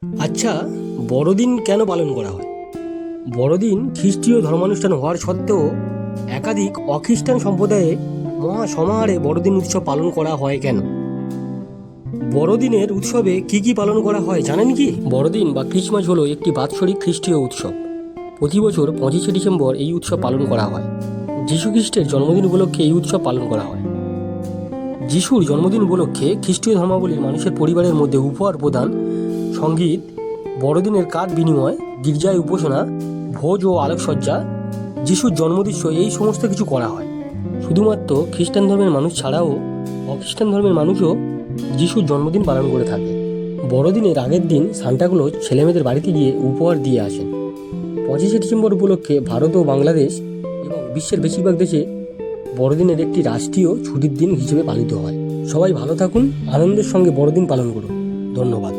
আচ্ছা, বড়দিন কেন পালন করা হয়? বড়দিন খ্রিস্টীয় ধর্মানুষ্ঠান হওয়ার সত্ত্বেও একাধিক অখ্রিস্টান সম্প্রদায়ে মহা সমাহারে বড়দিন উৎসব পালন করা হয় কেন? বড়দিনের উৎসবে কি কি পালন করা হয় জানেন কি? বড়দিন বা ক্রিসমাস হলো একটি বাৎসরিক খ্রিস্টীয় উৎসব। প্রতি বছর 25শে ডিসেম্বর এই উৎসব পালন করা হয়। যীশু খ্রিস্টের জন্মদিন উপলক্ষে এই উৎসব পালন করা হয়। যিশুর জন্মদিন উপলক্ষে খ্রিস্টীয় ধর্মাবলীর মানুষের পরিবারের মধ্যে উপহার প্রদান, সঙ্গীত, বড়দিনের কার্ড বিনিময়, গির্জায় উপাসনা, ভোজ ও আলোকসজ্জা, যিশুর জন্মদৃশ্য এই সমস্ত কিছু করা হয়। শুধুমাত্র খ্রিস্টান ধর্মের মানুষ ছাড়াও অখ্রিস্টান ধর্মের মানুষও যিশুর জন্মদিন পালন করে থাকে। বড়দিনের আগের দিন সান্টাক্লজ ছেলেমেয়েদের বাড়িতে গিয়ে উপহার দিয়ে আসেন। 25শে ডিসেম্বর উপলক্ষে ভারত ও বাংলাদেশ এবং বিশ্বের বেশিরভাগ দেশে বড়দিনের একটি রাষ্ট্রীয় ছুটির দিন হিসেবে পালিত হয়। সবাই ভালো থাকুন, আনন্দের সঙ্গে বড়দিন পালন করুন। ধন্যবাদ।